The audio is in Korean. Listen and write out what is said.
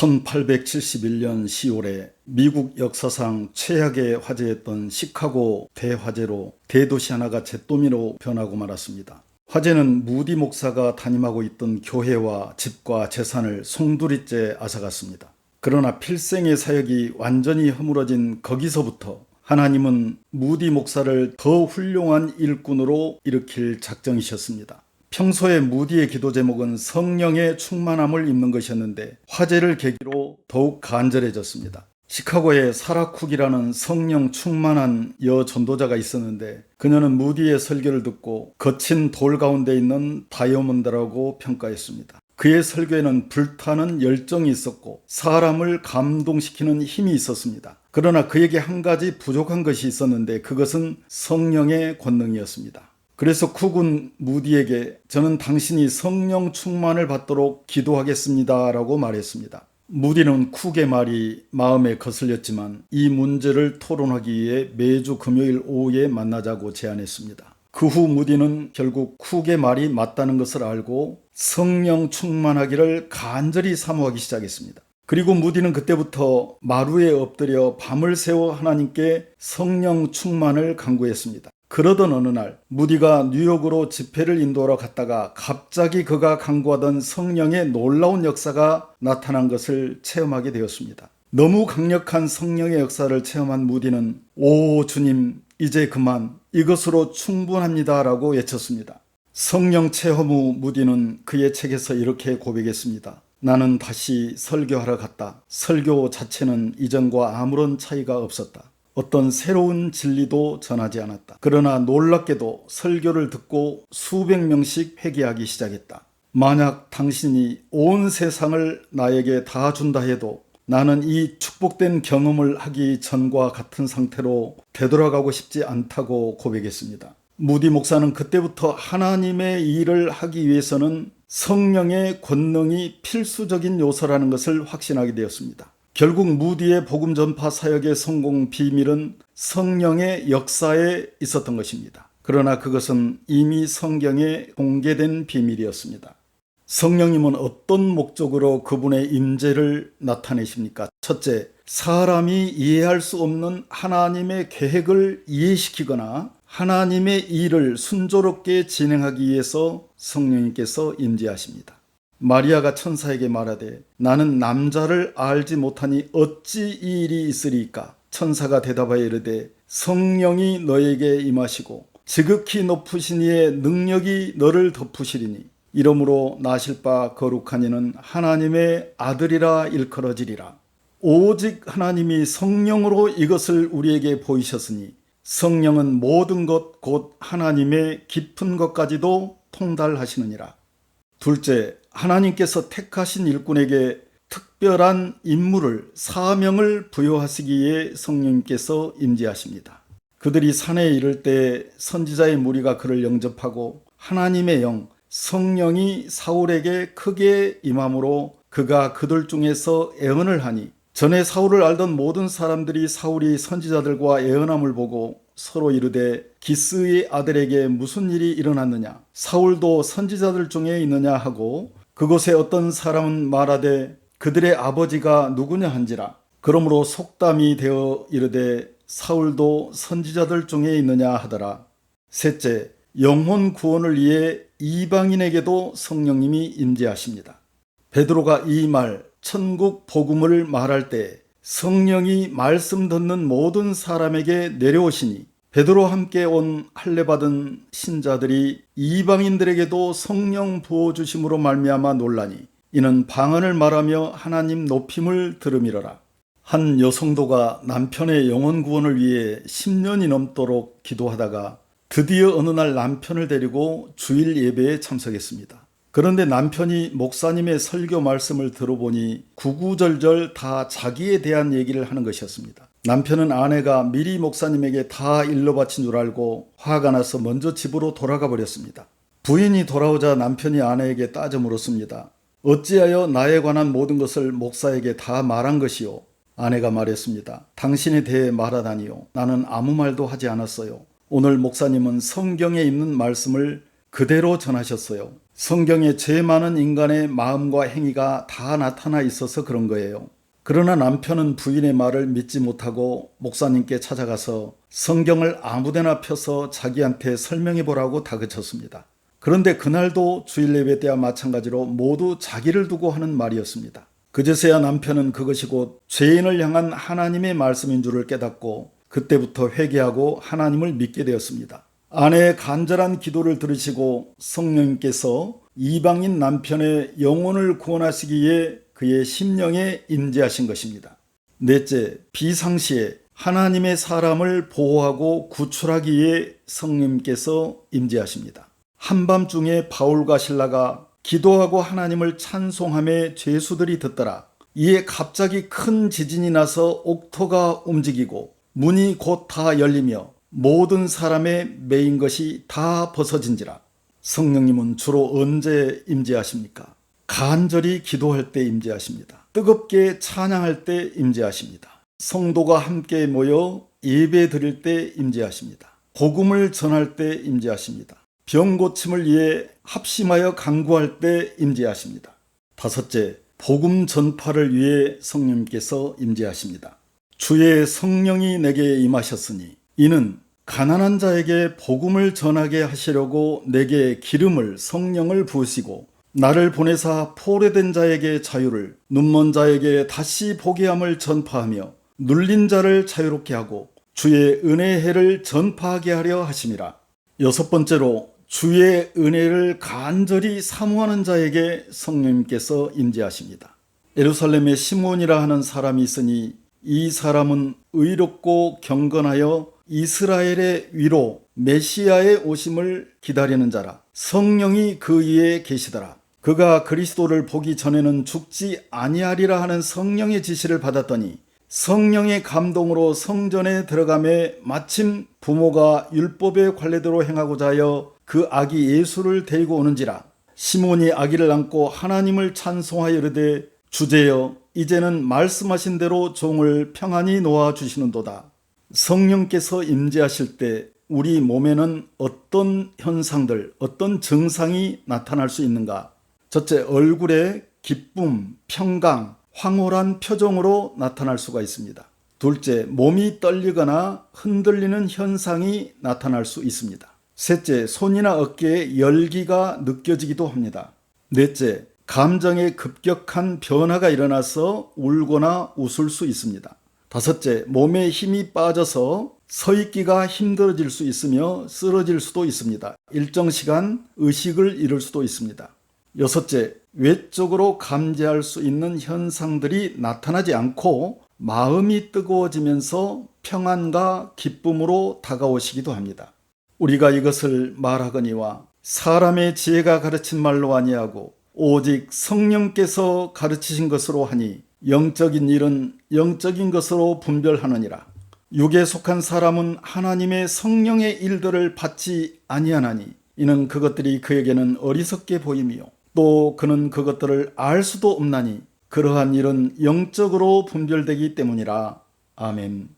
1871년 10월에 미국 역사상 최악의 화재였던 시카고 대화재로 대도시 하나가 잿더미로 변하고 말았습니다. 화재는 무디 목사가 담임하고 있던 교회와 집과 재산을 송두리째 앗아갔습니다. 그러나 필생의 사역이 완전히 허물어진 거기서부터 하나님은 무디 목사를 더 훌륭한 일꾼으로 일으킬 작정이셨습니다. 평소에 무디의 기도 제목은 성령의 충만함을 입는 것이었는데 화재를 계기로 더욱 간절해졌습니다. 시카고에 사라 쿡이라는 성령 충만한 여전도자가 있었는데 그녀는 무디의 설교를 듣고 거친 돌 가운데 있는 다이아몬드라고 평가했습니다. 그의 설교에는 불타는 열정이 있었고 사람을 감동시키는 힘이 있었습니다. 그러나 그에게 한 가지 부족한 것이 있었는데 그것은 성령의 권능이었습니다. 그래서 쿡은 무디에게 저는 당신이 성령 충만을 받도록 기도하겠습니다 라고 말했습니다. 무디는 쿡의 말이 마음에 거슬렸지만 이 문제를 토론하기 위해 매주 금요일 오후에 만나자고 제안했습니다. 그 후 무디는 결국 쿡의 말이 맞다는 것을 알고 성령 충만하기를 간절히 사모하기 시작했습니다. 그리고 무디는 그때부터 마루에 엎드려 밤을 새워 하나님께 성령 충만을 간구했습니다. 그러던 어느 날 무디가 뉴욕으로 집회를 인도하러 갔다가 갑자기 그가 간구하던 성령의 놀라운 역사가 나타난 것을 체험하게 되었습니다. 너무 강력한 성령의 역사를 체험한 무디는 오 주님 이제 그만 이것으로 충분합니다 라고 외쳤습니다. 성령 체험 후 무디는 그의 책에서 이렇게 고백했습니다. 나는 다시 설교하러 갔다. 설교 자체는 이전과 아무런 차이가 없었다. 어떤 새로운 진리도 전하지 않았다. 그러나 놀랍게도 설교를 듣고 수백 명씩 회개하기 시작했다. 만약 당신이 온 세상을 나에게 다 준다 해도 나는 이 축복된 경험을 하기 전과 같은 상태로 되돌아가고 싶지 않다고 고백했습니다. 무디 목사는 그때부터 하나님의 일을 하기 위해서는 성령의 권능이 필수적인 요소라는 것을 확신하게 되었습니다. 결국 무디의 복음 전파 사역의 성공 비밀은 성령의 역사에 있었던 것입니다. 그러나 그것은 이미 성경에 공개된 비밀이었습니다. 성령님은 어떤 목적으로 그분의 임재를 나타내십니까? 첫째, 사람이 이해할 수 없는 하나님의 계획을 이해시키거나 하나님의 일을 순조롭게 진행하기 위해서 성령님께서 임재하십니다. 마리아가 천사에게 말하되 나는 남자를 알지 못하니 어찌 이 일이 있으리까? 천사가 대답하여 이르되 성령이 너에게 임하시고 지극히 높으신 이의 능력이 너를 덮으시리니 이러므로 나실 바 거룩한 이는 하나님의 아들이라 일컬어지리라. 오직 하나님이 성령으로 이것을 우리에게 보이셨으니 성령은 모든 것 곧 하나님의 깊은 것까지도 통달하시느니라. 둘째, 하나님께서 택하신 일꾼에게 특별한 임무를 사명을 부여하시기에 성령님께서 임재하십니다. 그들이 산에 이를 때 선지자의 무리가 그를 영접하고 하나님의 영 성령이 사울에게 크게 임함으로 그가 그들 중에서 애언을 하니 전에 사울을 알던 모든 사람들이 사울이 선지자들과 애언함을 보고 서로 이르되 기스의 아들에게 무슨 일이 일어났느냐 사울도 선지자들 중에 있느냐 하고 그곳에 어떤 사람은 말하되 그들의 아버지가 누구냐 한지라. 그러므로 속담이 되어 이르되 사울도 선지자들 중에 있느냐 하더라. 셋째, 영혼 구원을 위해 이방인에게도 성령님이 임재하십니다. 베드로가 이 말 천국 복음을 말할 때 성령이 말씀 듣는 모든 사람에게 내려오시니 베드로와 함께 온 할례 받은 신자들이 이방인들에게도 성령 부어주심으로 말미암아 놀라니 이는 방언을 말하며 하나님 높임을 들음이러라. 한 여성도가 남편의 영혼 구원을 위해 10년이 넘도록 기도하다가 드디어 어느 날 남편을 데리고 주일 예배에 참석했습니다. 그런데 남편이 목사님의 설교 말씀을 들어보니 구구절절 다 자기에 대한 얘기를 하는 것이었습니다. 남편은 아내가 미리 목사님에게 다 일러 바친 줄 알고 화가 나서 먼저 집으로 돌아가 버렸습니다. 부인이 돌아오자 남편이 아내에게 따져 물었습니다. 어찌하여 나에 관한 모든 것을 목사에게 다 말한 것이요? 아내가 말했습니다. 당신에 대해 말하다니요. 나는 아무 말도 하지 않았어요. 오늘 목사님은 성경에 있는 말씀을 그대로 전하셨어요. 성경에 죄 많은 인간의 마음과 행위가 다 나타나 있어서 그런 거예요. 그러나 남편은 부인의 말을 믿지 못하고 목사님께 찾아가서 성경을 아무데나 펴서 자기한테 설명해 보라고 다그쳤습니다. 그런데 그날도 주일 예배 때와 마찬가지로 모두 자기를 두고 하는 말이었습니다. 그제서야 남편은 그것이 곧 죄인을 향한 하나님의 말씀인 줄을 깨닫고 그때부터 회개하고 하나님을 믿게 되었습니다. 아내의 간절한 기도를 들으시고 성령님께서 이방인 남편의 영혼을 구원하시기 위해 그의 심령에 임재하신 것입니다. 넷째, 비상시에 하나님의 사람을 보호하고 구출하기 위해 성령님께서 임재하십니다. 한밤중에 바울과 실라가 기도하고 하나님을 찬송함에 죄수들이 듣더라. 이에 갑자기 큰 지진이 나서 옥토가 움직이고 문이 곧 다 열리며 모든 사람의 매인 것이 다 벗어진지라. 성령님은 주로 언제 임재하십니까? 간절히 기도할 때 임재하십니다. 뜨겁게 찬양할 때 임재하십니다. 성도가 함께 모여 예배 드릴 때 임재하십니다. 복음을 전할 때 임재하십니다. 병 고침을 위해 합심하여 간구할 때 임재하십니다. 다섯째, 복음 전파를 위해 성령님께서 임재하십니다. 주의 성령이 내게 임하셨으니 이는 가난한 자에게 복음을 전하게 하시려고 내게 기름을 성령을 부으시고 나를 보내사 포로된 자에게 자유를 눈먼 자에게 다시 보게 함을 전파하며 눌린 자를 자유롭게 하고 주의 은혜의 해를 전파하게 하려 하심이라. 여섯 번째로 주의 은혜를 간절히 사모하는 자에게 성령님께서 임재하십니다. 예루살렘에 시몬이라 하는 사람이 있으니 이 사람은 의롭고 경건하여 이스라엘의 위로 메시아의 오심을 기다리는 자라. 성령이 그 위에 계시더라. 그가 그리스도를 보기 전에는 죽지 아니하리라 하는 성령의 지시를 받았더니 성령의 감동으로 성전에 들어가매 마침 부모가 율법의 관례대로 행하고자 하여 그 아기 예수를 데리고 오는지라. 시몬이 아기를 안고 하나님을 찬송하여 이르되 주제여 이제는 말씀하신 대로 종을 평안히 놓아주시는도다. 성령께서 임재하실 때 우리 몸에는 어떤 현상들, 어떤 증상이 나타날 수 있는가? 첫째, 얼굴에 기쁨, 평강, 황홀한 표정으로 나타날 수가 있습니다. 둘째, 몸이 떨리거나 흔들리는 현상이 나타날 수 있습니다. 셋째, 손이나 어깨에 열기가 느껴지기도 합니다. 넷째, 감정의 급격한 변화가 일어나서 울거나 웃을 수 있습니다. 다섯째, 몸에 힘이 빠져서 서 있기가 힘들어질 수 있으며 쓰러질 수도 있습니다. 일정 시간 의식을 잃을 수도 있습니다. 여섯째, 외적으로 감지할 수 있는 현상들이 나타나지 않고 마음이 뜨거워지면서 평안과 기쁨으로 다가오시기도 합니다. 우리가 이것을 말하거니와 사람의 지혜가 가르친 말로 아니하고 오직 성령께서 가르치신 것으로 하니 영적인 일은 영적인 것으로 분별하느니라. 육에 속한 사람은 하나님의 성령의 일들을 받지 아니하나니 이는 그것들이 그에게는 어리석게 보이며 또 그는 그것들을 알 수도 없나니 그러한 일은 영적으로 분별되기 때문이라. 아멘.